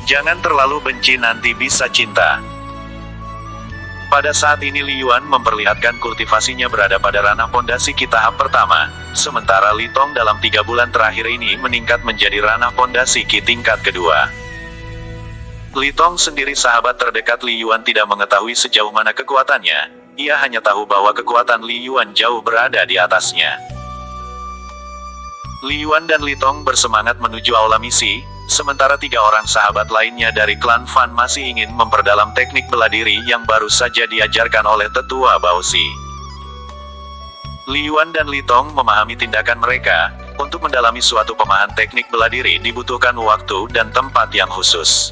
Jangan terlalu benci, nanti bisa cinta. Pada saat ini Li Yuan memperlihatkan kultivasinya berada pada ranah pondasi Qi tahap pertama, sementara Li Tong dalam 3 bulan terakhir ini meningkat menjadi ranah pondasi Qi tingkat kedua. Li Tong sendiri sahabat terdekat Li Yuan tidak mengetahui sejauh mana kekuatannya, ia hanya tahu bahwa kekuatan Li Yuan jauh berada di atasnya. Li Yuan dan Li Tong bersemangat menuju aula misi, sementara 3 orang sahabat lainnya dari klan Fan masih ingin memperdalam teknik bela diri yang baru saja diajarkan oleh tetua Baozi. Li Yuan dan Li Tong memahami tindakan mereka, untuk mendalami suatu pemahaman teknik bela diri dibutuhkan waktu dan tempat yang khusus.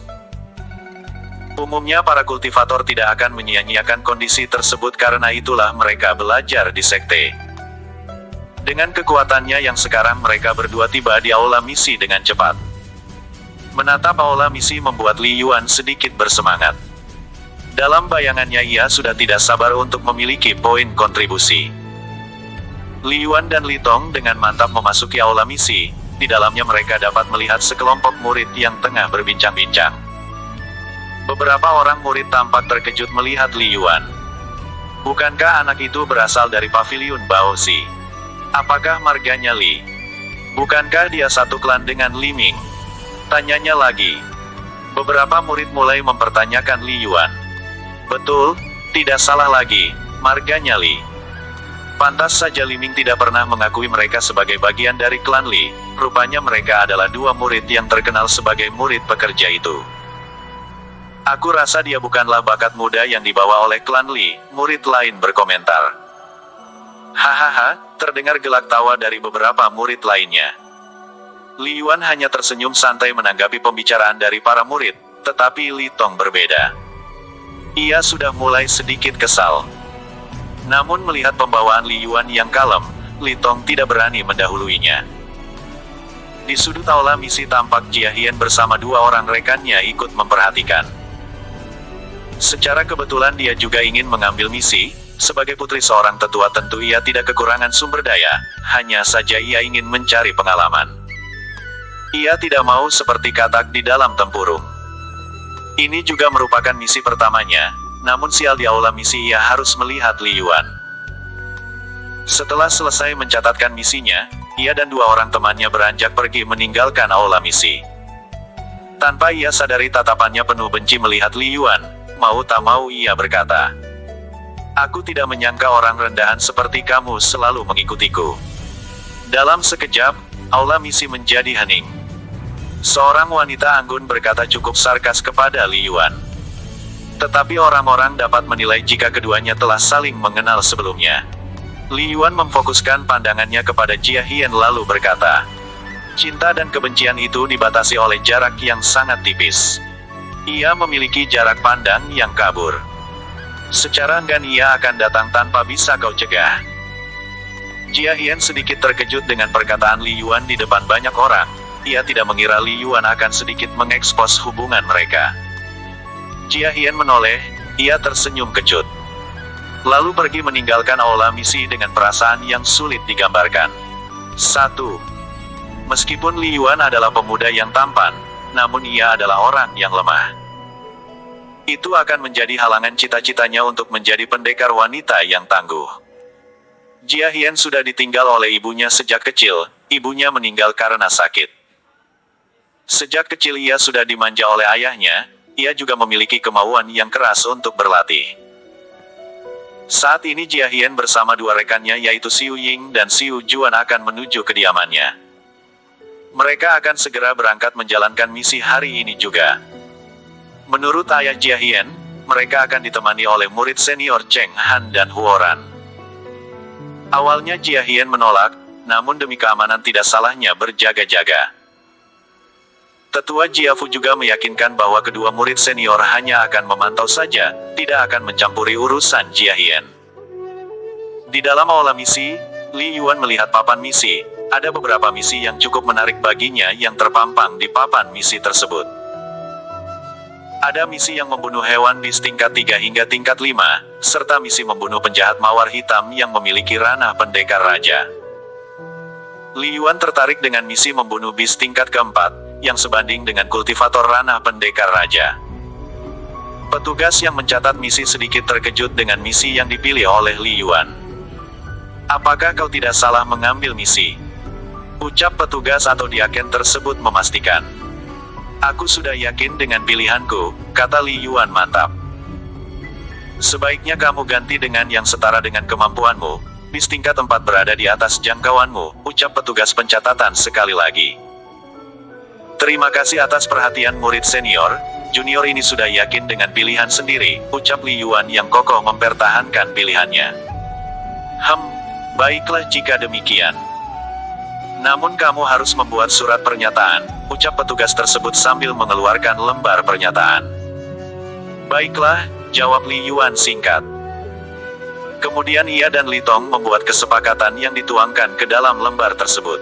Umumnya para kultivator tidak akan menyia-nyiakan kondisi tersebut, karena itulah mereka belajar di sekte. Dengan kekuatannya yang sekarang, mereka berdua tiba di aula misi dengan cepat. Menatap aula misi membuat Li Yuan sedikit bersemangat. Dalam bayangannya ia sudah tidak sabar untuk memiliki poin kontribusi. Li Yuan dan Li Tong dengan mantap memasuki aula misi, di dalamnya mereka dapat melihat sekelompok murid yang tengah berbincang-bincang. Beberapa orang murid tampak terkejut melihat Li Yuan. Bukankah anak itu berasal dari paviliun Baozi? Apakah marganya Li? Bukankah dia satu klan dengan Li Ming? Tanyanya lagi. Beberapa murid mulai mempertanyakan Li Yuan. Betul, tidak salah lagi, marganya Li. Pantas saja Li Ming tidak pernah mengakui mereka sebagai bagian dari klan Li. Rupanya mereka adalah 2 murid yang terkenal sebagai murid pekerja itu. Aku rasa dia bukanlah bakat muda yang dibawa oleh klan Li, murid lain berkomentar. Hahaha, terdengar gelak tawa dari beberapa murid lainnya. Li Yuan hanya tersenyum santai menanggapi pembicaraan dari para murid, tetapi Li Tong berbeda. Ia sudah mulai sedikit kesal. Namun melihat pembawaan Li Yuan yang kalem, Li Tong tidak berani mendahuluinya. Di sudut aula misi tampak Jia Hian bersama 2 orang rekannya ikut memperhatikan. Secara kebetulan dia juga ingin mengambil misi, sebagai putri seorang tetua tentu ia tidak kekurangan sumber daya, hanya saja ia ingin mencari pengalaman. Ia tidak mau seperti katak di dalam tempurung. Ini juga merupakan misi pertamanya, namun sial di aula misi ia harus melihat Li Yuan. Setelah selesai mencatatkan misinya, ia dan 2 orang temannya beranjak pergi meninggalkan aula misi. Tanpa ia sadari tatapannya penuh benci melihat Li Yuan. Mau tak mau ia berkata, "Aku tidak menyangka orang rendahan seperti kamu selalu mengikutiku." Dalam sekejap, aula misi menjadi hening. Seorang wanita anggun berkata cukup sarkas kepada Li Yuan. Tetapi orang-orang dapat menilai jika keduanya telah saling mengenal sebelumnya. Li Yuan memfokuskan pandangannya kepada Jia Hian lalu berkata, "Cinta dan kebencian itu dibatasi oleh jarak yang sangat tipis. Ia memiliki jarak pandang yang kabur. Secara enggan ia akan datang tanpa bisa kau cegah." Jia Hian sedikit terkejut dengan perkataan Li Yuan di depan banyak orang. Ia tidak mengira Li Yuan akan sedikit mengekspos hubungan mereka. Jia Hian menoleh, ia tersenyum kecut. Lalu pergi meninggalkan aula misi dengan perasaan yang sulit digambarkan. 1. Meskipun Li Yuan adalah pemuda yang tampan, namun ia adalah orang yang lemah. Itu akan menjadi halangan cita-citanya untuk menjadi pendekar wanita yang tangguh. Jia Hian sudah ditinggal oleh ibunya sejak kecil, ibunya meninggal karena sakit. Sejak kecil ia sudah dimanja oleh ayahnya, ia juga memiliki kemauan yang keras untuk berlatih. Saat ini Jia Hian bersama 2 rekannya yaitu Xiu Ying dan Xiu Juan akan menuju kediamannya. Mereka akan segera berangkat menjalankan misi hari ini juga. Menurut ayah Jia Hian, mereka akan ditemani oleh murid senior Cheng Han dan Huoran. Awalnya Jia Hian menolak, namun demi keamanan tidak salahnya berjaga-jaga. Tetua Jiafu juga meyakinkan bahwa kedua murid senior hanya akan memantau saja, tidak akan mencampuri urusan Jia Hian. Di dalam aula misi, Li Yuan melihat papan misi. Ada beberapa misi yang cukup menarik baginya yang terpampang di papan misi tersebut. Ada misi yang membunuh hewan bis tingkat 3 hingga tingkat 5, serta misi membunuh penjahat mawar hitam yang memiliki ranah pendekar raja. Li Yuan tertarik dengan misi membunuh bis tingkat keempat, yang sebanding dengan kultivator ranah pendekar raja. Petugas yang mencatat misi sedikit terkejut dengan misi yang dipilih oleh Li Yuan. "Apakah kau tidak salah mengambil misi?" ucap petugas atau diaken tersebut memastikan. "Aku sudah yakin dengan pilihanku," kata Li Yuan mantap. "Sebaiknya kamu ganti dengan yang setara dengan kemampuanmu. Bis tingkat 4 berada di atas jangkauanmu," ucap petugas pencatatan sekali lagi. "Terima kasih atas perhatian murid senior. Junior ini sudah yakin dengan pilihan sendiri," ucap Li Yuan yang kokoh mempertahankan pilihannya. Baiklah jika demikian. Namun kamu harus membuat surat pernyataan," ucap petugas tersebut sambil mengeluarkan lembar pernyataan. "Baiklah," jawab Li Yuan singkat. Kemudian ia dan Li Tong membuat kesepakatan yang dituangkan ke dalam lembar tersebut.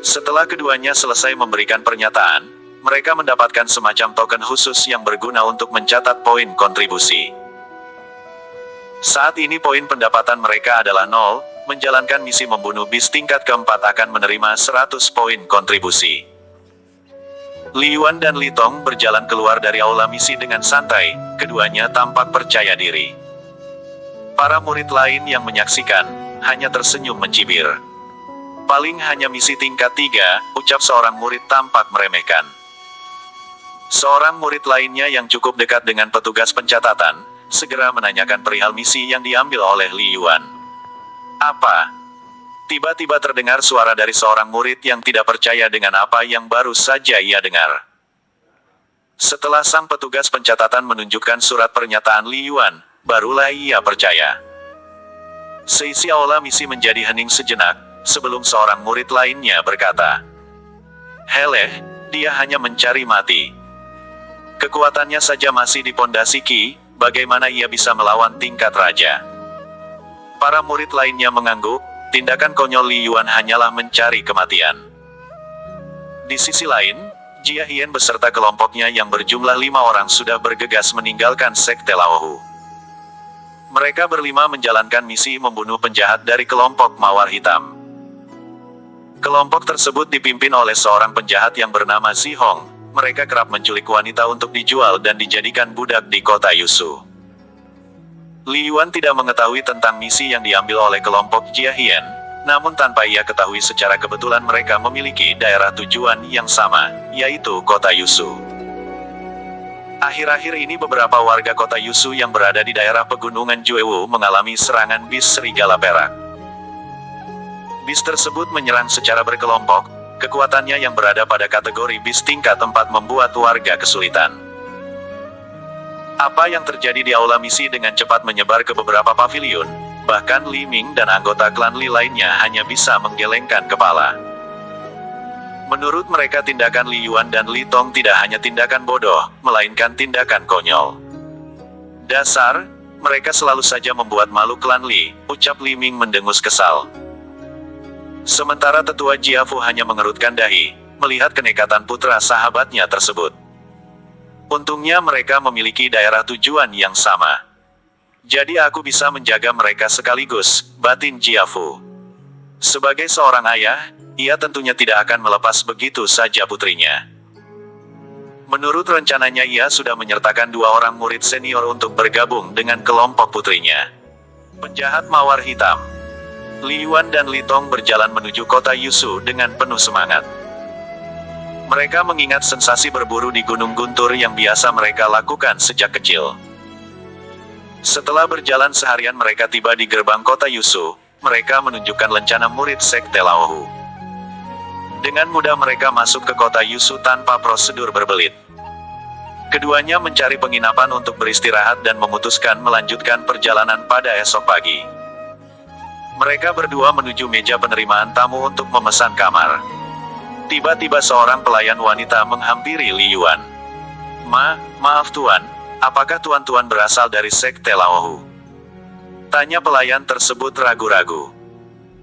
Setelah keduanya selesai memberikan pernyataan, mereka mendapatkan semacam token khusus yang berguna untuk mencatat poin kontribusi. Saat ini poin pendapatan mereka adalah 0, menjalankan misi membunuh bis tingkat keempat akan menerima 100 poin kontribusi. Li Yuan dan Li Tong berjalan keluar dari aula misi dengan santai, keduanya tampak percaya diri. Para murid lain yang menyaksikan, hanya tersenyum mencibir. "Paling hanya misi tingkat 3, ucap seorang murid tampak meremehkan. Seorang murid lainnya yang cukup dekat dengan petugas pencatatan, segera menanyakan perihal misi yang diambil oleh Li Yuan. "Apa?" Tiba-tiba terdengar suara dari seorang murid yang tidak percaya dengan apa yang baru saja ia dengar. Setelah sang petugas pencatatan menunjukkan surat pernyataan Li Yuan, barulah ia percaya. Seisi aula misi menjadi hening sejenak, sebelum seorang murid lainnya berkata, "Heleh, dia hanya mencari mati. Kekuatannya saja masih dipondasi Ki, bagaimana ia bisa melawan tingkat raja?" Para murid lainnya mengangguk, tindakan konyol Li Yuan hanyalah mencari kematian. Di sisi lain, Jia Hien beserta kelompoknya yang berjumlah 5 orang sudah bergegas meninggalkan Sekte Laohu. Mereka berlima menjalankan misi membunuh penjahat dari kelompok Mawar Hitam. Kelompok tersebut dipimpin oleh seorang penjahat yang bernama Zi Hong. Mereka kerap menculik wanita untuk dijual dan dijadikan budak di kota Yusu. Li Yuan tidak mengetahui tentang misi yang diambil oleh kelompok Jia Hien, namun tanpa ia ketahui secara kebetulan mereka memiliki daerah tujuan yang sama, yaitu kota Yusu. Akhir-akhir ini beberapa warga kota Yusu yang berada di daerah pegunungan Juewu mengalami serangan bis serigala perak. Bis tersebut menyerang secara berkelompok, kekuatannya yang berada pada kategori bis tingkat 4 membuat warga kesulitan. Apa yang terjadi di aula misi dengan cepat menyebar ke beberapa paviliun, bahkan Li Ming dan anggota klan Li lainnya hanya bisa menggelengkan kepala. Menurut mereka tindakan Li Yuan dan Li Tong tidak hanya tindakan bodoh, melainkan tindakan konyol. "Dasar, mereka selalu saja membuat malu klan Li," ucap Li Ming mendengus kesal. Sementara tetua Jiafu hanya mengerutkan dahi, melihat kenekatan putra sahabatnya tersebut. Untungnya mereka memiliki daerah tujuan yang sama. "Jadi aku bisa menjaga mereka sekaligus," batin Jiafu. Sebagai seorang ayah, ia tentunya tidak akan melepas begitu saja putrinya. Menurut rencananya ia sudah menyertakan 2 orang murid senior untuk bergabung dengan kelompok putrinya. Penjahat Mawar Hitam. Li Yuan dan Li Tong berjalan menuju kota Yusu dengan penuh semangat. Mereka mengingat sensasi berburu di Gunung Guntur yang biasa mereka lakukan sejak kecil. Setelah berjalan seharian mereka tiba di gerbang kota Yusu, mereka menunjukkan lencana murid Sekte Laohu. Dengan mudah mereka masuk ke kota Yusu tanpa prosedur berbelit. Keduanya mencari penginapan untuk beristirahat dan memutuskan melanjutkan perjalanan pada esok pagi. Mereka berdua menuju meja penerimaan tamu untuk memesan kamar. Tiba-tiba seorang pelayan wanita menghampiri Li Yuan. Maaf tuan, apakah tuan-tuan berasal dari Sekte Laohu?" tanya pelayan tersebut ragu-ragu.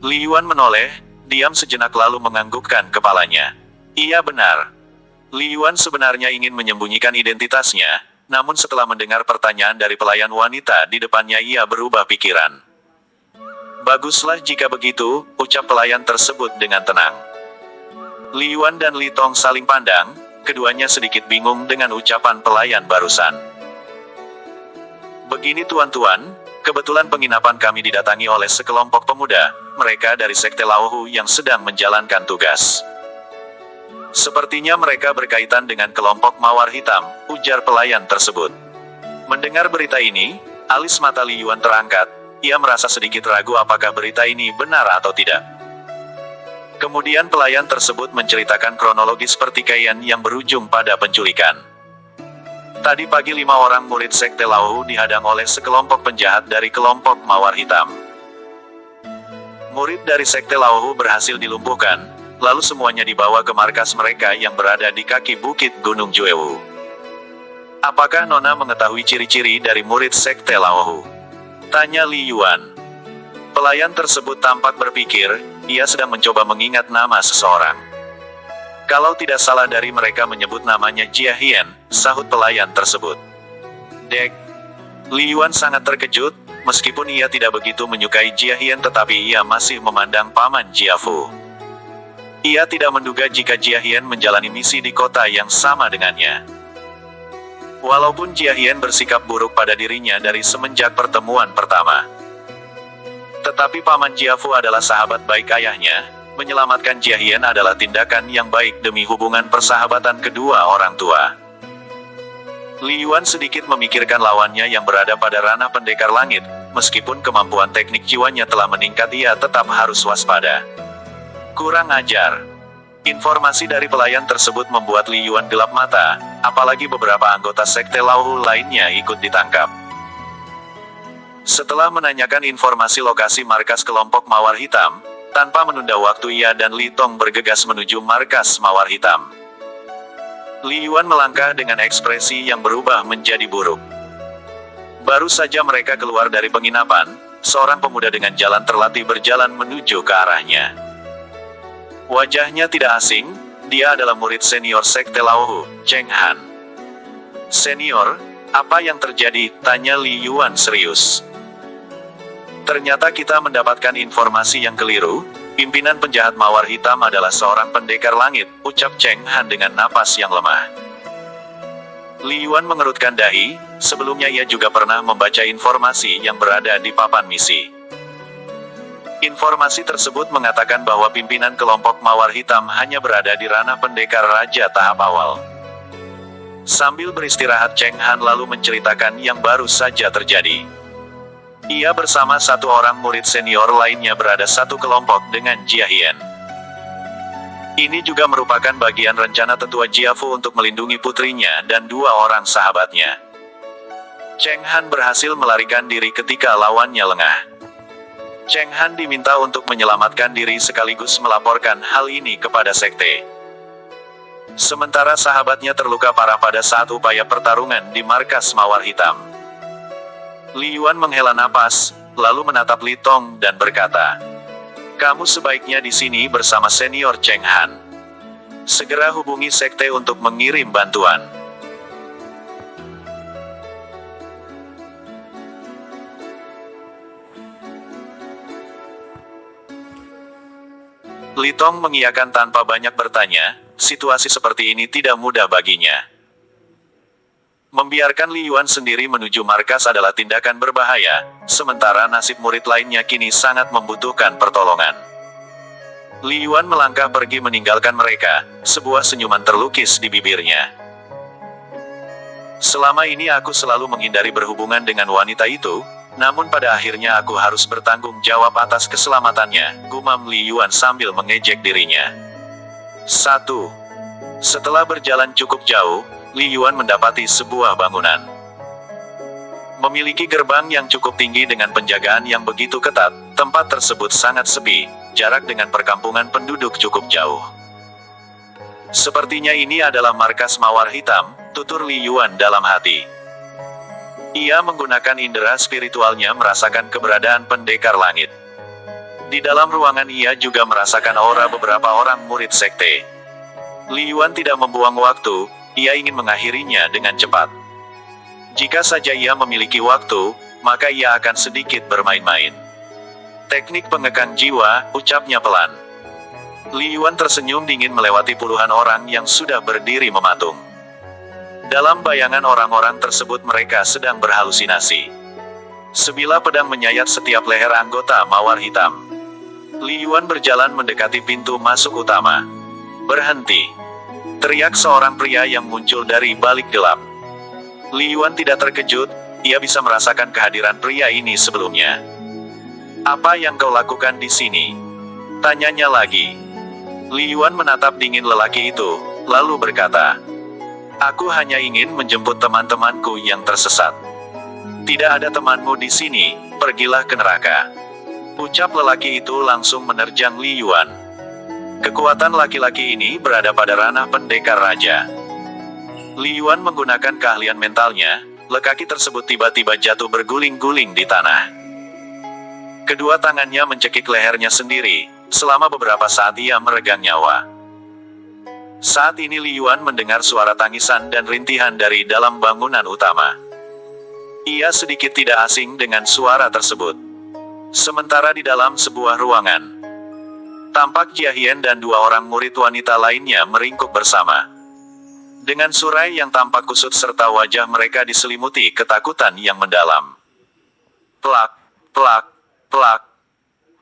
Li Yuan menoleh, diam sejenak lalu menganggukkan kepalanya. Iya benar. Li Yuan sebenarnya ingin menyembunyikan identitasnya, namun setelah mendengar pertanyaan dari pelayan wanita di depannya ia berubah pikiran. "Baguslah jika begitu," ucap pelayan tersebut dengan tenang. Li Yuan dan Li Tong saling pandang, keduanya sedikit bingung dengan ucapan pelayan barusan. Begini tuan-tuan, kebetulan penginapan kami didatangi oleh sekelompok pemuda, mereka dari Sekte Laohu yang sedang menjalankan tugas. Sepertinya mereka berkaitan dengan kelompok Mawar Hitam, ujar pelayan tersebut. Mendengar berita ini, alis mata Li Yuan terangkat, ia merasa sedikit ragu apakah berita ini benar atau tidak. Kemudian pelayan tersebut menceritakan kronologis pertikaian yang berujung pada penculikan. Tadi pagi 5 orang murid Sekte Laohu dihadang oleh sekelompok penjahat dari kelompok Mawar Hitam. Murid dari Sekte Laohu berhasil dilumpuhkan, lalu semuanya dibawa ke markas mereka yang berada di kaki bukit Gunung Juewu. Apakah Nona mengetahui ciri-ciri dari murid Sekte Laohu? Tanya Li Yuan. Pelayan tersebut tampak berpikir, ia sedang mencoba mengingat nama seseorang. Kalau tidak salah dari mereka menyebut namanya Jia Hian, sahut pelayan tersebut. Dek. Li Yuan sangat terkejut, meskipun ia tidak begitu menyukai Jia Hian tetapi ia masih memandang paman Jia Fu. Ia tidak menduga jika Jia Hian menjalani misi di kota yang sama dengannya. Walaupun Jia Hian bersikap buruk pada dirinya dari semenjak pertemuan pertama. Tetapi paman Jia Fu adalah sahabat baik ayahnya, menyelamatkan Jia Hian adalah tindakan yang baik demi hubungan persahabatan kedua orang tua. Li Yuan sedikit memikirkan lawannya yang berada pada ranah pendekar langit, meskipun kemampuan teknik jiwanya telah meningkat ia tetap harus waspada. Kurang ajar. Informasi dari pelayan tersebut membuat Li Yuan gelap mata, apalagi beberapa anggota Sekte Laohu lainnya ikut ditangkap. Setelah menanyakan informasi lokasi markas kelompok Mawar Hitam, tanpa menunda waktu ia dan Li Tong bergegas menuju markas Mawar Hitam. Li Yuan melangkah dengan ekspresi yang berubah menjadi buruk. Baru saja mereka keluar dari penginapan, seorang pemuda dengan jalan terlatih berjalan menuju ke arahnya. Wajahnya tidak asing, dia adalah murid senior Sekte Laohu, Cheng Han. Senior, apa yang terjadi? Tanya Li Yuan serius. Ternyata kita mendapatkan informasi yang keliru, pimpinan penjahat Mawar Hitam adalah seorang pendekar langit, ucap Cheng Han dengan napas yang lemah. Li Yuan mengerutkan dahi, sebelumnya ia juga pernah membaca informasi yang berada di papan misi. Informasi tersebut mengatakan bahwa pimpinan kelompok Mawar Hitam hanya berada di ranah pendekar raja tahap awal. Sambil beristirahat Cheng Han lalu menceritakan yang baru saja terjadi. Ia bersama satu orang murid senior lainnya berada satu kelompok dengan Jia Hian. Ini juga merupakan bagian rencana tetua Jia Fu untuk melindungi putrinya dan 2 orang sahabatnya. Cheng Han berhasil melarikan diri ketika lawannya lengah. Cheng Han diminta untuk menyelamatkan diri sekaligus melaporkan hal ini kepada sekte. Sementara sahabatnya terluka parah pada saat upaya pertarungan di markas Mawar Hitam. Li Yuan menghela napas, lalu menatap Li Tong dan berkata, "Kamu sebaiknya di sini bersama senior Cheng Han. Segera hubungi sekte untuk mengirim bantuan." Li Tong mengiyakan tanpa banyak bertanya, situasi seperti ini tidak mudah baginya. Membiarkan Li Yuan sendiri menuju markas adalah tindakan berbahaya, sementara nasib murid lainnya kini sangat membutuhkan pertolongan. Li Yuan melangkah pergi meninggalkan mereka, sebuah senyuman terlukis di bibirnya. Selama ini aku selalu menghindari berhubungan dengan wanita itu, namun pada akhirnya aku harus bertanggung jawab atas keselamatannya, gumam Li Yuan sambil mengejek dirinya. 1. Setelah berjalan cukup jauh, Li Yuan mendapati sebuah bangunan. Memiliki gerbang yang cukup tinggi dengan penjagaan yang begitu ketat, tempat tersebut sangat sepi, jarak dengan perkampungan penduduk cukup jauh. Sepertinya ini adalah markas Mawar Hitam, tutur Li Yuan dalam hati. Ia menggunakan indera spiritualnya merasakan keberadaan pendekar langit. Di dalam ruangan ia juga merasakan aura beberapa orang murid sekte. Li Yuan tidak membuang waktu, ia ingin mengakhirinya dengan cepat. Jika saja ia memiliki waktu, maka ia akan sedikit bermain-main. Teknik pengekang jiwa, ucapnya pelan. Li Yuan tersenyum dingin melewati puluhan orang yang sudah berdiri mematung. Dalam bayangan orang-orang tersebut mereka sedang berhalusinasi. Sebilah pedang menyayat setiap leher anggota Mawar Hitam. Li Yuan berjalan mendekati pintu masuk utama. "Berhenti!" teriak seorang pria yang muncul dari balik gelap. Li Yuan tidak terkejut, ia bisa merasakan kehadiran pria ini sebelumnya. "Apa yang kau lakukan di sini?" tanyanya lagi. Li Yuan menatap dingin lelaki itu, lalu berkata, "Aku hanya ingin menjemput teman-temanku yang tersesat." "Tidak ada temanmu di sini, pergilah ke neraka," ucap lelaki itu langsung menerjang Li Yuan. Kekuatan laki-laki ini berada pada ranah pendekar raja. Li Yuan menggunakan keahlian mentalnya, lelaki tersebut tiba-tiba jatuh berguling-guling di tanah. Kedua tangannya mencekik lehernya sendiri. Selama beberapa saat ia meregang nyawa. Saat ini Li Yuan mendengar suara tangisan dan rintihan dari dalam bangunan utama. Ia sedikit tidak asing dengan suara tersebut. Sementara di dalam sebuah ruangan, tampak Jia Hien dan dua orang murid wanita lainnya meringkuk bersama. Dengan surai yang tampak kusut serta wajah mereka diselimuti ketakutan yang mendalam. Plak, plak, plak.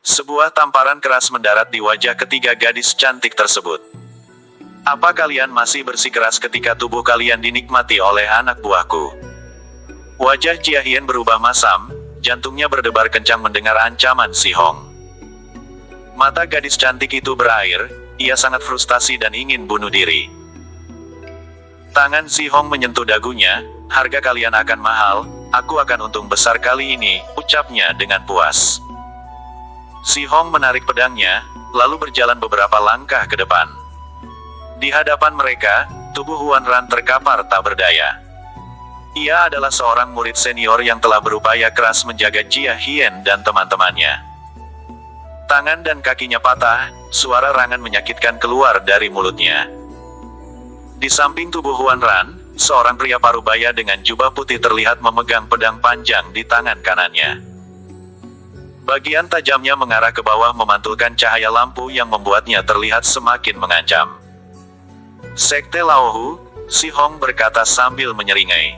Sebuah tamparan keras mendarat di wajah ketiga gadis cantik tersebut. "Apa kalian masih bersikeras ketika tubuh kalian dinikmati oleh anak buahku?" Wajah Jia Hien berubah masam, jantungnya berdebar kencang mendengar ancaman Si Hong. Mata gadis cantik itu berair, ia sangat frustasi dan ingin bunuh diri. Tangan Si Hong menyentuh dagunya, "Harga kalian akan mahal, aku akan untung besar kali ini," ucapnya dengan puas. Si Hong menarik pedangnya, lalu berjalan beberapa langkah ke depan. Di hadapan mereka, tubuh Huan Ran terkapar tak berdaya. Ia adalah seorang murid senior yang telah berupaya keras menjaga Jia Hien dan teman-temannya. Tangan dan kakinya patah, suara rangan menyakitkan keluar dari mulutnya. Di samping tubuh Huan Ran, seorang pria parubaya dengan jubah putih terlihat memegang pedang panjang di tangan kanannya. Bagian tajamnya mengarah ke bawah memantulkan cahaya lampu yang membuatnya terlihat semakin mengancam. "Sekte Laohu," Si Hong berkata sambil menyeringai.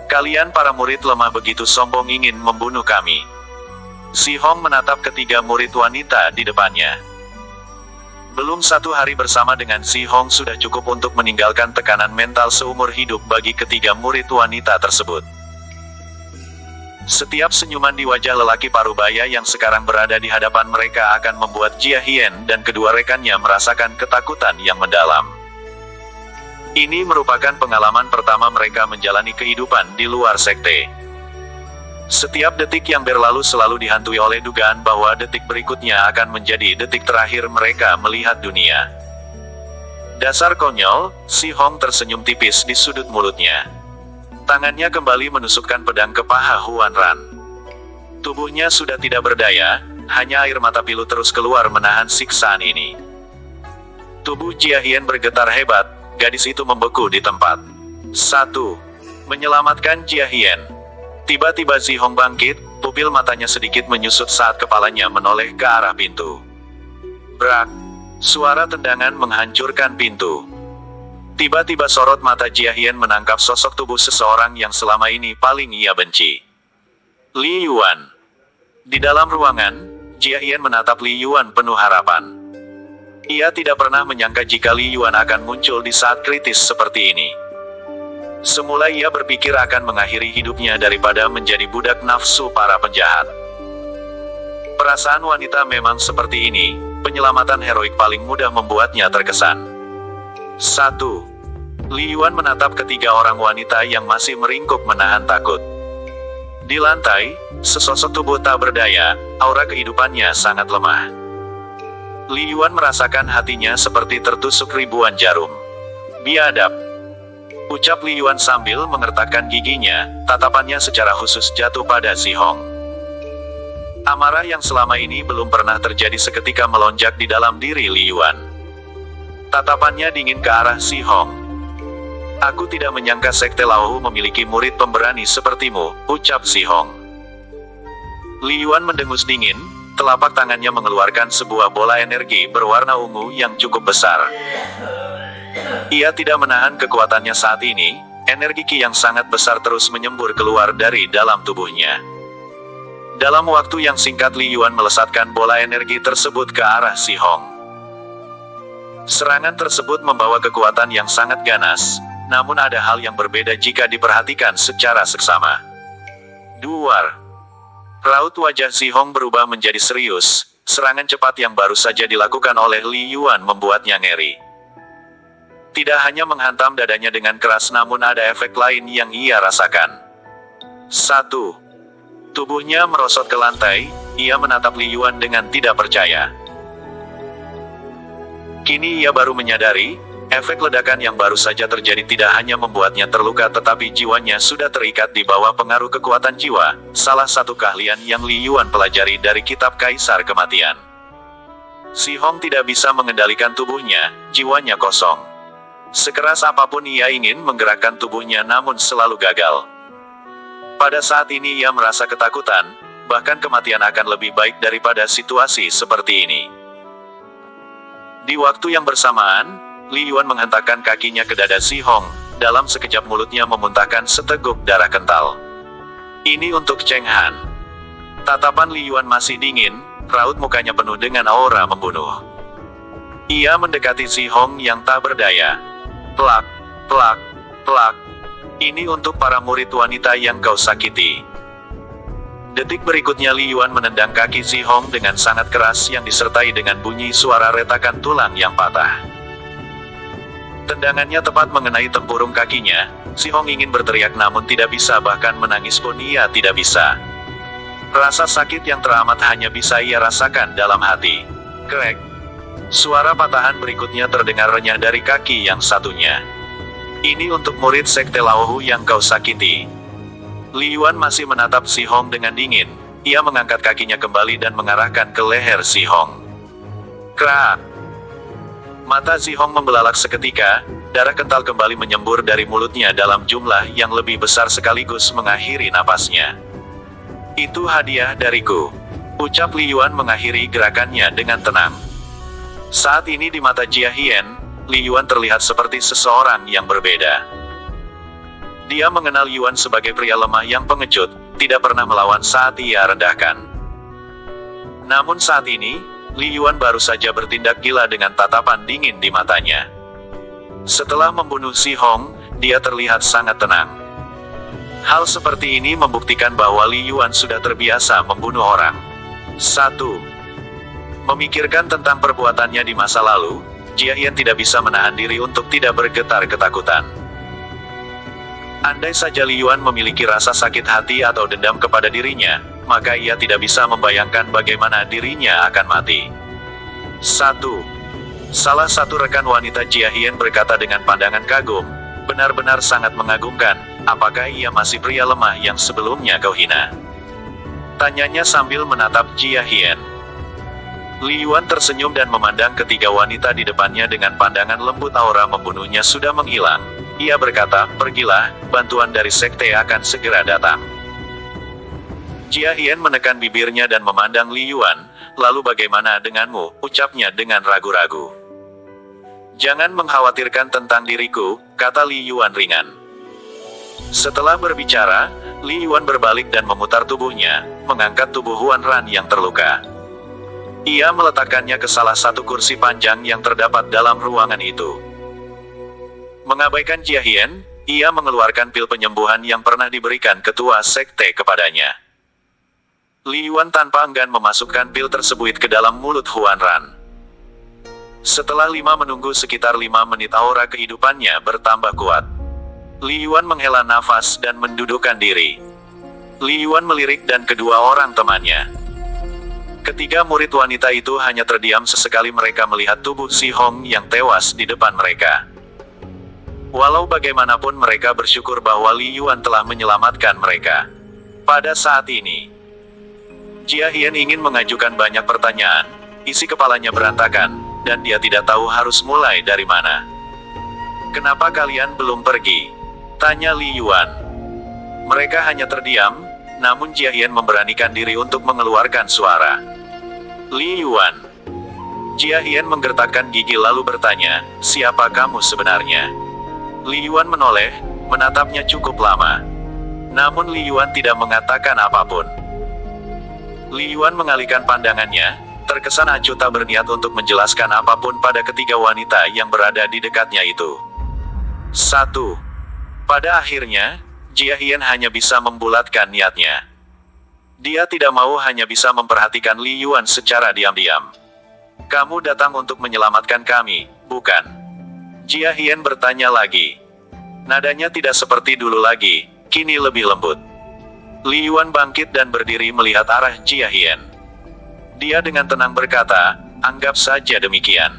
"Kalian para murid lemah begitu sombong ingin membunuh kami." Si Hong menatap ketiga murid wanita di depannya. Belum satu hari bersama dengan Si Hong sudah cukup untuk meninggalkan tekanan mental seumur hidup bagi ketiga murid wanita tersebut. Setiap senyuman di wajah lelaki parubaya yang sekarang berada di hadapan mereka akan membuat Jia Hien dan kedua rekannya merasakan ketakutan yang mendalam. Ini merupakan pengalaman pertama mereka menjalani kehidupan di luar sekte. Setiap detik yang berlalu selalu dihantui oleh dugaan bahwa detik berikutnya akan menjadi detik terakhir mereka melihat dunia. "Dasar konyol," Si Hong tersenyum tipis di sudut mulutnya. Tangannya kembali menusukkan pedang ke paha Huan Ran. Tubuhnya sudah tidak berdaya, hanya air mata pilu terus keluar menahan siksaan ini. Tubuh Jia Hien bergetar hebat, gadis itu membeku di tempat. "1. Menyelamatkan Jia Hien." Tiba-tiba Si Hong bangkit, pupil matanya sedikit menyusut saat kepalanya menoleh ke arah pintu. Brak! Suara tendangan menghancurkan pintu. Tiba-tiba sorot mata Jia Hien menangkap sosok tubuh seseorang yang selama ini paling ia benci. Li Yuan. Di dalam ruangan, Jia Hien menatap Li Yuan penuh harapan. Ia tidak pernah menyangka jika Li Yuan akan muncul di saat kritis seperti ini. Semula ia berpikir akan mengakhiri hidupnya daripada menjadi budak nafsu para penjahat. Perasaan wanita memang seperti ini, penyelamatan heroik paling mudah membuatnya terkesan. 1. Li Yuan menatap ketiga orang wanita yang masih meringkuk menahan takut. Di lantai, sesosok tubuh tak berdaya, aura kehidupannya sangat lemah. Li Yuan merasakan hatinya seperti tertusuk ribuan jarum. "Biadab," ucap Li Yuan sambil mengertakkan giginya, tatapannya secara khusus jatuh pada Si Hong. Amarah yang selama ini belum pernah terjadi seketika melonjak di dalam diri Li Yuan. Tatapannya dingin ke arah Si Hong. "Aku tidak menyangka Sekte Laohu memiliki murid pemberani sepertimu," ucap Si Hong. Li Yuan mendengus dingin, Telapak tangannya mengeluarkan sebuah bola energi berwarna ungu yang cukup besar. Ia tidak menahan kekuatannya saat ini, energi Qi yang sangat besar terus menyembur keluar dari dalam tubuhnya. Dalam waktu yang singkat Li Yuan melesatkan bola energi tersebut ke arah Si Hong. Serangan tersebut membawa kekuatan yang sangat ganas, namun ada hal yang berbeda jika diperhatikan secara seksama. Duar. Raut wajah Si Hong berubah menjadi serius, serangan cepat yang baru saja dilakukan oleh Li Yuan membuatnya ngeri. Tidak hanya menghantam dadanya dengan keras namun ada efek lain yang ia rasakan. 1. Tubuhnya merosot ke lantai, ia menatap Li Yuan dengan tidak percaya. Kini ia baru menyadari, efek ledakan yang baru saja terjadi tidak hanya membuatnya terluka tetapi jiwanya sudah terikat di bawah pengaruh kekuatan jiwa, salah satu keahlian yang Li Yuan pelajari dari kitab Kaisar Kematian. Si Hong tidak bisa mengendalikan tubuhnya, jiwanya kosong. Sekeras apapun ia ingin menggerakkan tubuhnya namun selalu gagal. Pada saat ini ia merasa ketakutan, bahkan kematian akan lebih baik daripada situasi seperti ini. Di waktu yang bersamaan, Li Yuan menghentakkan kakinya ke dada Si Hong, dalam sekejap mulutnya memuntahkan seteguk darah kental. Ini untuk Cheng Han. Tatapan Li Yuan masih dingin, raut mukanya penuh dengan aura membunuh. Ia mendekati Si Hong yang tak berdaya. Plak, plak, plak. Ini untuk para murid wanita yang kau sakiti. Detik berikutnya Li Yuan menendang kaki Si Hong dengan sangat keras yang disertai dengan bunyi suara retakan tulang yang patah. Tendangannya tepat mengenai tempurung kakinya. Si Hong ingin berteriak namun tidak bisa, bahkan menangis pun ia tidak bisa. Rasa sakit yang teramat hanya bisa ia rasakan dalam hati. Krek. Suara patahan berikutnya terdengar renyah dari kaki yang satunya. Ini untuk murid sekte Laohu yang kau sakiti. Li Yuan masih menatap Si Hong dengan dingin. Ia mengangkat kakinya kembali dan mengarahkan ke leher Si Hong. Krak. Mata Si Hong membelalak seketika, darah kental kembali menyembur dari mulutnya dalam jumlah yang lebih besar sekaligus mengakhiri napasnya. Itu hadiah dariku, ucap Li Yuan mengakhiri gerakannya dengan tenang. Saat ini di mata Jia Hien, Li Yuan terlihat seperti seseorang yang berbeda. Dia mengenal Yuan sebagai pria lemah yang pengecut, tidak pernah melawan saat ia rendahkan. Namun saat ini, Li Yuan baru saja bertindak gila dengan tatapan dingin di matanya. Setelah membunuh Si Hong, dia terlihat sangat tenang. Hal seperti ini membuktikan bahwa Li Yuan sudah terbiasa membunuh orang. 1. Memikirkan tentang perbuatannya di masa lalu, Jia Hien tidak bisa menahan diri untuk tidak bergetar ketakutan. Andai saja Li Yuan memiliki rasa sakit hati atau dendam kepada dirinya, maka ia tidak bisa membayangkan bagaimana dirinya akan mati. 1. Salah satu rekan wanita Jia Hien berkata dengan pandangan kagum, benar-benar sangat mengagumkan, apakah ia masih pria lemah yang sebelumnya kau hina? Tanyanya sambil menatap Jia Hien. Li Yuan tersenyum dan memandang ketiga wanita di depannya dengan pandangan lembut. Aura membunuhnya sudah menghilang. Ia berkata, pergilah, bantuan dari sekte akan segera datang. Jia Hien menekan bibirnya dan memandang Li Yuan, lalu bagaimana denganmu, ucapnya dengan ragu-ragu. Jangan mengkhawatirkan tentang diriku, kata Li Yuan ringan. Setelah berbicara, Li Yuan berbalik dan memutar tubuhnya, mengangkat tubuh Huan Ran yang terluka. Ia meletakkannya ke salah satu kursi panjang yang terdapat dalam ruangan itu. Mengabaikan Jia Hien, ia mengeluarkan pil penyembuhan yang pernah diberikan ketua sekte kepadanya. Li Yuan tanpa enggan memasukkan pil tersebut ke dalam mulut Huan Ran. Setelah menunggu sekitar 5 menit, aura kehidupannya bertambah kuat. Li Yuan menghela nafas dan mendudukkan diri. Li Yuan melirik dan kedua orang temannya. Ketiga murid wanita itu hanya terdiam sesekali mereka melihat tubuh Si Hong yang tewas di depan mereka. Walau bagaimanapun mereka bersyukur bahwa Li Yuan telah menyelamatkan mereka. Pada saat ini, Jia Hien ingin mengajukan banyak pertanyaan, isi kepalanya berantakan, dan dia tidak tahu harus mulai dari mana. Kenapa kalian belum pergi? Tanya Li Yuan. Mereka hanya terdiam, namun Jia Hien memberanikan diri untuk mengeluarkan suara. Li Yuan. Jia Hian menggertakkan gigi lalu bertanya, siapa kamu sebenarnya? Li Yuan menoleh, menatapnya cukup lama. Namun Li Yuan tidak mengatakan apapun. Li Yuan mengalihkan pandangannya, terkesan acuh tak berniat untuk menjelaskan apapun pada ketiga wanita yang berada di dekatnya itu. 1. Pada akhirnya, Jia Hian hanya bisa membulatkan niatnya. Dia tidak mau hanya bisa memperhatikan Li Yuan secara diam-diam. Kamu datang untuk menyelamatkan kami, bukan? Jia Hian bertanya lagi. Nadanya tidak seperti dulu lagi, kini lebih lembut. Li Yuan bangkit dan berdiri melihat arah Jia Hian. Dia dengan tenang berkata, anggap saja demikian.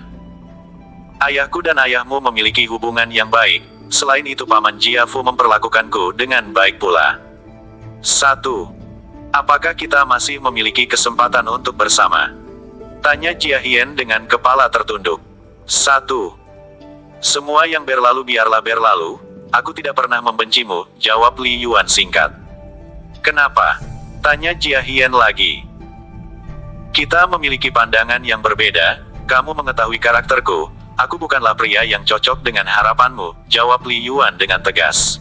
Ayahku dan ayahmu memiliki hubungan yang baik, selain itu Paman Jia Fu memperlakukanku dengan baik pula. 1. Apakah kita masih memiliki kesempatan untuk bersama? Tanya Jia Hian dengan kepala tertunduk. 1. Semua yang berlalu biarlah berlalu, aku tidak pernah membencimu, jawab Li Yuan singkat. Kenapa? Tanya Jia Hian lagi. Kita memiliki pandangan yang berbeda, kamu mengetahui karakterku, aku bukanlah pria yang cocok dengan harapanmu, jawab Li Yuan dengan tegas.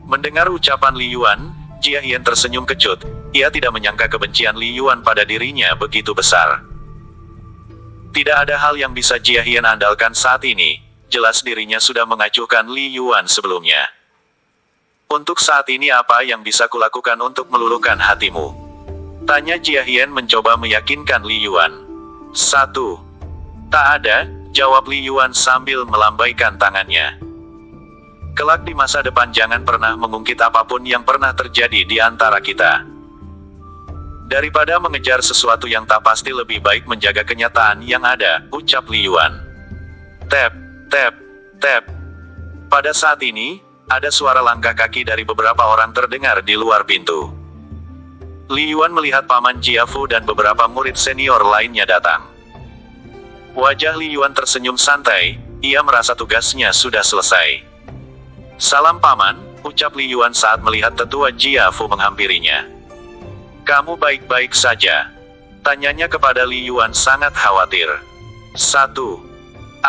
Mendengar ucapan Li Yuan, Jia Hian tersenyum kecut, ia tidak menyangka kebencian Li Yuan pada dirinya begitu besar. Tidak ada hal yang bisa Jia Hian andalkan saat ini, jelas dirinya sudah mengacuhkan Li Yuan sebelumnya. Untuk saat ini apa yang bisa kulakukan untuk meluluhkan hatimu? Tanya Jia Hian mencoba meyakinkan Li Yuan. 1. Tak ada, jawab Li Yuan sambil melambaikan tangannya. Kelak di masa depan jangan pernah mengungkit apapun yang pernah terjadi di antara kita. Daripada mengejar sesuatu yang tak pasti lebih baik menjaga kenyataan yang ada, ucap Li Yuan. Tap, tap, tap. Pada saat ini, ada suara langkah kaki dari beberapa orang terdengar di luar pintu. Li Yuan melihat Paman Jia Fu dan beberapa murid senior lainnya datang. Wajah Li Yuan tersenyum santai, ia merasa tugasnya sudah selesai. Salam Paman, ucap Li Yuan saat melihat tetua Jia Fu menghampirinya. Kamu baik-baik saja? Tanyanya kepada Li Yuan sangat khawatir. 1.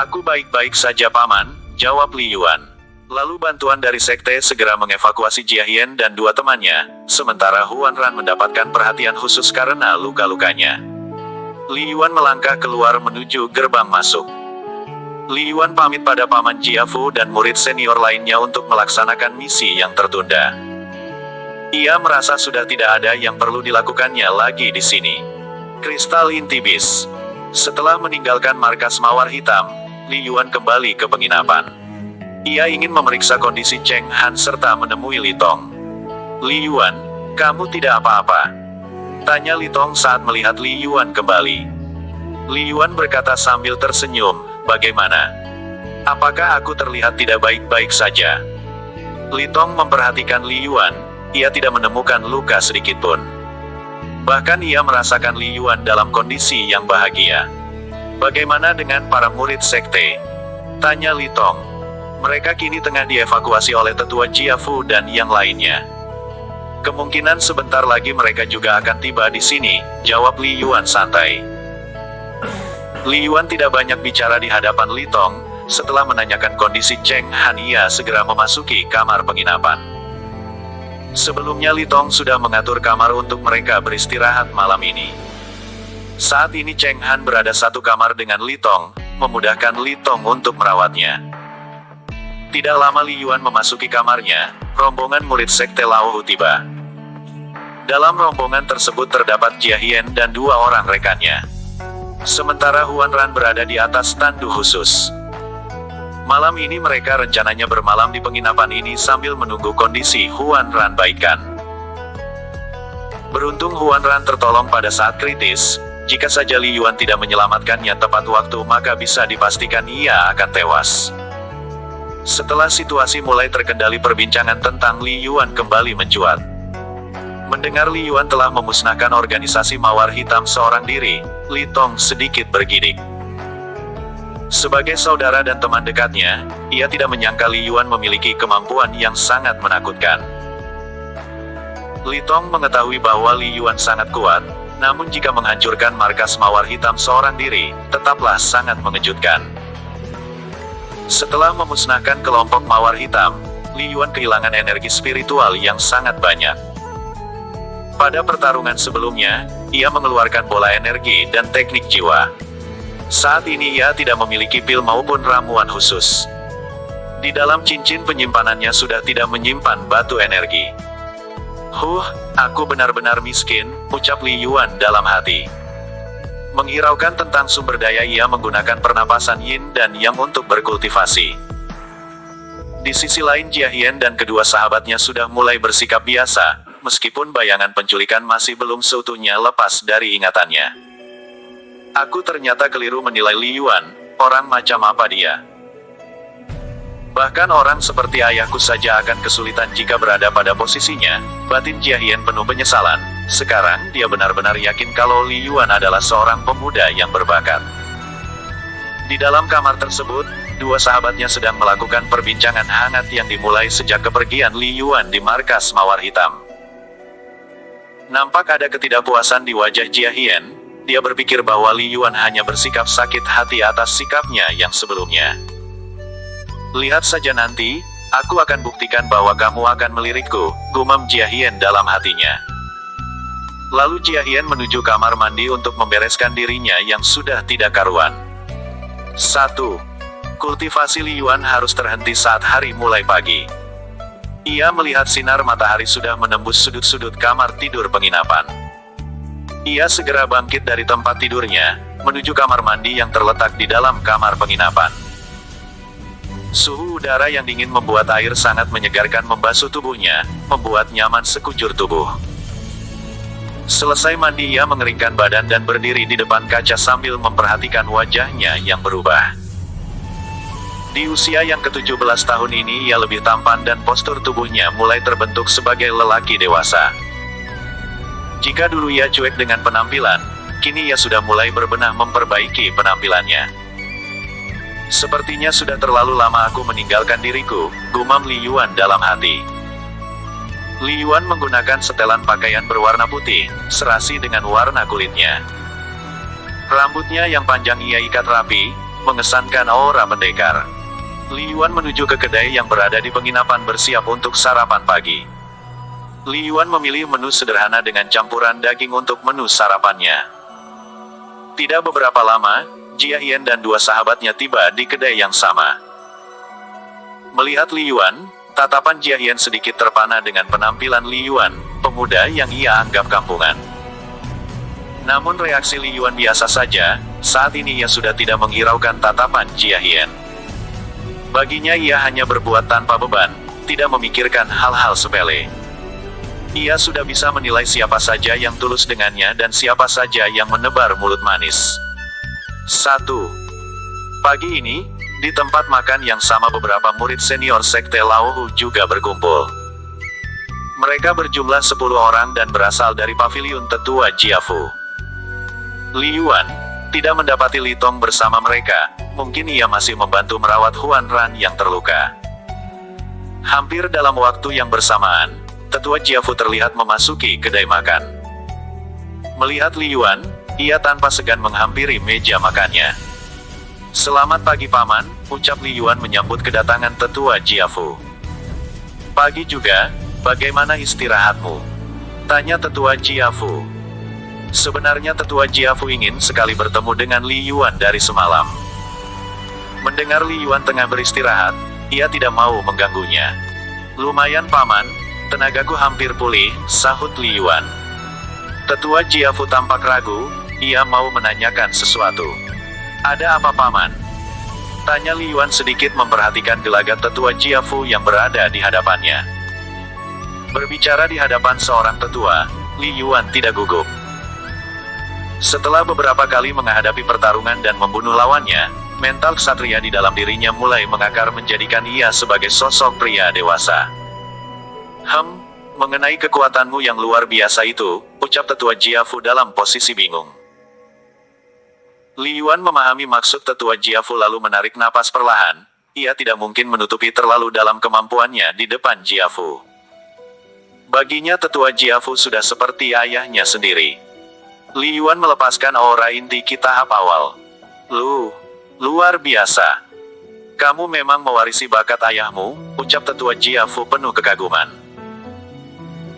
Aku baik-baik saja Paman, jawab Li Yuan. Lalu bantuan dari sekte segera mengevakuasi Jia Hian dan dua temannya, sementara Huan Ran mendapatkan perhatian khusus karena luka-lukanya. Li Yuan melangkah keluar menuju gerbang masuk. Li Yuan pamit pada Paman Jia Fu dan murid senior lainnya untuk melaksanakan misi yang tertunda. Ia merasa sudah tidak ada yang perlu dilakukannya lagi di sini. Kristal Inti Bis. Setelah meninggalkan markas Mawar Hitam, Li Yuan kembali ke penginapan. Ia ingin memeriksa kondisi Cheng Han serta menemui Li Tong. Li Yuan, kamu tidak apa-apa? Tanya Li Tong saat melihat Li Yuan kembali. Li Yuan berkata sambil tersenyum, bagaimana? Apakah aku terlihat tidak baik-baik saja? Li Tong memperhatikan Li Yuan, ia tidak menemukan luka sedikitpun. Bahkan ia merasakan Li Yuan dalam kondisi yang bahagia. Bagaimana dengan para murid sekte? Tanya Li Tong. Mereka kini tengah dievakuasi oleh tetua Jia Fu dan yang lainnya. Kemungkinan sebentar lagi mereka juga akan tiba di sini, jawab Li Yuan santai. Li Yuan tidak banyak bicara di hadapan Li Tong, setelah menanyakan kondisi Cheng Han ia segera memasuki kamar penginapan. Sebelumnya Li Tong sudah mengatur kamar untuk mereka beristirahat malam ini. Saat ini Cheng Han berada satu kamar dengan Li Tong, memudahkan Li Tong untuk merawatnya. Tidak lama Li Yuan memasuki kamarnya, rombongan murid sekte Lao Hu tiba. Dalam rombongan tersebut terdapat Jia Hian dan dua orang rekannya. Sementara Huan Ran berada di atas tandu khusus. Malam ini mereka rencananya bermalam di penginapan ini sambil menunggu kondisi Huan Ran baikan. Beruntung Huan Ran tertolong pada saat kritis, jika saja Li Yuan tidak menyelamatkannya tepat waktu maka bisa dipastikan ia akan tewas. Setelah situasi mulai terkendali perbincangan tentang Li Yuan kembali mencuat. Mendengar Li Yuan telah memusnahkan organisasi Mawar Hitam seorang diri, Li Tong sedikit bergidik. Sebagai saudara dan teman dekatnya, ia tidak menyangka Li Yuan memiliki kemampuan yang sangat menakutkan. Li Tong mengetahui bahwa Li Yuan sangat kuat, Namun jika menghancurkan markas mawar hitam seorang diri, tetaplah sangat mengejutkan. Setelah memusnahkan kelompok mawar hitam, Li Yuan kehilangan energi spiritual yang sangat banyak. Pada pertarungan sebelumnya, ia mengeluarkan bola energi dan teknik jiwa. Saat ini ia tidak memiliki pil maupun ramuan khusus. Di dalam cincin penyimpanannya sudah tidak menyimpan batu energi. Aku benar-benar miskin, ucap Li Yuan dalam hati. Menghiraukan tentang sumber daya, ia menggunakan pernapasan yin dan yang untuk berkultivasi. Di sisi lain Jia Hian dan kedua sahabatnya sudah mulai bersikap biasa, meskipun bayangan penculikan masih belum seutuhnya lepas dari ingatannya. Aku ternyata keliru menilai Li Yuan, orang macam apa dia. Bahkan orang seperti ayahku saja akan kesulitan jika berada pada posisinya. Batin Jia Hian penuh penyesalan. Sekarang dia benar-benar yakin kalau Li Yuan adalah seorang pemuda yang berbakat. Di dalam kamar tersebut, dua sahabatnya sedang melakukan perbincangan hangat yang dimulai sejak kepergian Li Yuan di markas mawar hitam. Nampak ada ketidakpuasan di wajah Jia Hian. Dia berpikir bahwa Li Yuan hanya bersikap sakit hati atas sikapnya yang sebelumnya. Lihat saja nanti, aku akan buktikan bahwa kamu akan melirikku, gumam Jia Hian dalam hatinya. Lalu Jia Hian menuju kamar mandi untuk membereskan dirinya yang sudah tidak karuan. 1. Kultivasi Li Yuan harus terhenti saat hari mulai pagi. Ia melihat sinar matahari sudah menembus sudut-sudut kamar tidur penginapan. Ia segera bangkit dari tempat tidurnya, menuju kamar mandi yang terletak di dalam kamar penginapan. Suhu udara yang dingin membuat air sangat menyegarkan membasuh tubuhnya, membuat nyaman sekujur tubuh. Selesai mandi ia mengeringkan badan dan berdiri di depan kaca sambil memperhatikan wajahnya yang berubah. Di usia yang ke-17 tahun ini ia lebih tampan dan postur tubuhnya mulai terbentuk sebagai lelaki dewasa. Jika dulu ia cuek dengan penampilan, kini ia sudah mulai berbenah memperbaiki penampilannya. Sepertinya sudah terlalu lama aku meninggalkan diriku, gumam Li Yuan dalam hati. Li Yuan menggunakan setelan pakaian berwarna putih, serasi dengan warna kulitnya. Rambutnya yang panjang ia ikat rapi, mengesankan aura pendekar. Li Yuan menuju ke kedai yang berada di penginapan bersiap untuk sarapan pagi. Li Yuan memilih menu sederhana dengan campuran daging untuk menu sarapannya. Tidak beberapa lama, Jia Hian dan dua sahabatnya tiba di kedai yang sama. Melihat Li Yuan, tatapan Jia Hian sedikit terpana dengan penampilan Li Yuan, pemuda yang ia anggap kampungan. Namun reaksi Li Yuan biasa saja, saat ini ia sudah tidak menghiraukan tatapan Jia Hian. Baginya ia hanya berbuat tanpa beban, tidak memikirkan hal-hal sepele. Ia sudah bisa menilai siapa saja yang tulus dengannya dan siapa saja yang menebar mulut manis. 1. Pagi ini, di tempat makan yang sama beberapa murid senior sekte Laohu juga berkumpul. Mereka berjumlah 10 orang dan berasal dari paviliun tetua Jiafu. Li Yuan tidak mendapati Li Tong bersama mereka, mungkin ia masih membantu merawat Huan Ran yang terluka. Hampir dalam waktu yang bersamaan, tetua Jiafu terlihat memasuki kedai makan. Melihat Li Yuan, ia tanpa segan menghampiri meja makannya. Selamat pagi paman, ucap Li Yuan menyambut kedatangan tetua Jiafu. Pagi juga, bagaimana istirahatmu? Tanya tetua Jiafu. Sebenarnya tetua Jiafu ingin sekali bertemu dengan Li Yuan dari semalam. Mendengar Li Yuan tengah beristirahat, ia tidak mau mengganggunya. Lumayan paman, tenagaku hampir pulih, sahut Li Yuan. Tetua Jiafu tampak ragu. Ia mau menanyakan sesuatu. Ada apa paman? Tanya Li Yuan sedikit memperhatikan gelagat tetua Jiafu yang berada di hadapannya. Berbicara di hadapan seorang tetua, Li Yuan tidak gugup. Setelah beberapa kali menghadapi pertarungan dan membunuh lawannya, mental ksatria di dalam dirinya mulai mengakar menjadikan ia sebagai sosok pria dewasa. Mengenai kekuatanmu yang luar biasa itu, ucap tetua Jiafu dalam posisi bingung. Li Yuan memahami maksud tetua Jiafu lalu menarik napas perlahan. Ia tidak mungkin menutupi terlalu dalam kemampuannya di depan Jiafu. Baginya tetua Jiafu sudah seperti ayahnya sendiri. Li Yuan melepaskan aura inti ki tahap awal. Luar biasa. Kamu memang mewarisi bakat ayahmu, ucap tetua Jiafu penuh kekaguman.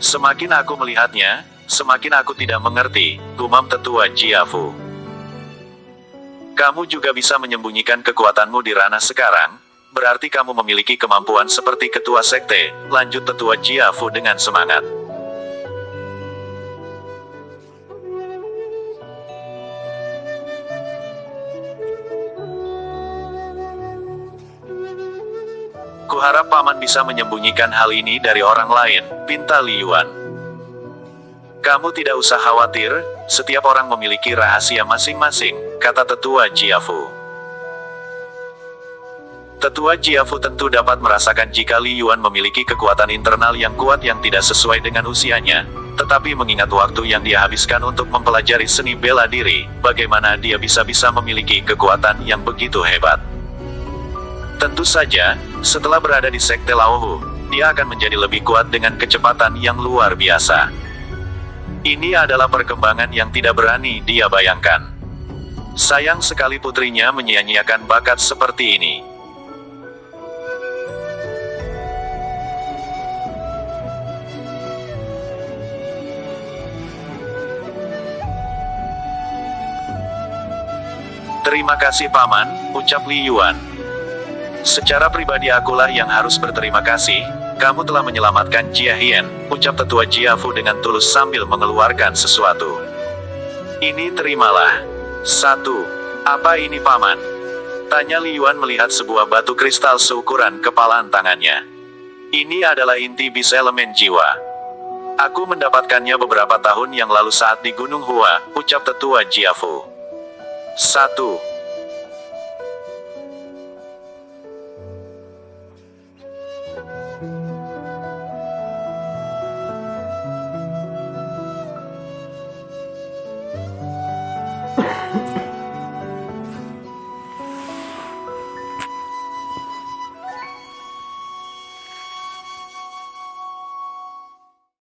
Semakin aku melihatnya, semakin aku tidak mengerti, gumam tetua Jiafu. Kamu juga bisa menyembunyikan kekuatanmu di ranah sekarang, berarti kamu memiliki kemampuan seperti ketua sekte, lanjut tetua Jiafu dengan semangat. Kuharap paman bisa menyembunyikan hal ini dari orang lain, pinta Li Yuan. Kamu tidak usah khawatir, setiap orang memiliki rahasia masing-masing, kata tetua Jiafu. Tetua Jiafu tentu dapat merasakan jika Li Yuan memiliki kekuatan internal yang kuat yang tidak sesuai dengan usianya, tetapi mengingat waktu yang dia habiskan untuk mempelajari seni bela diri, bagaimana dia bisa-bisa memiliki kekuatan yang begitu hebat. Tentu saja, setelah berada di Sekte Laohu, dia akan menjadi lebih kuat dengan kecepatan yang luar biasa. Ini adalah perkembangan yang tidak berani dia bayangkan. Sayang sekali putrinya menyia-nyiakan bakat seperti ini. Terima kasih paman, ucap Li Yuan. Secara pribadi akulah yang harus berterima kasih, kamu telah menyelamatkan Jia Hien, ucap tetua Jiafu dengan tulus sambil mengeluarkan sesuatu. Ini terimalah. 1. Apa ini paman? Tanya Li Yuan melihat sebuah batu kristal seukuran kepalan tangannya. Ini adalah inti bis elemen jiwa. Aku mendapatkannya beberapa tahun yang lalu saat di Gunung Hua, ucap tetua Jiafu. 1.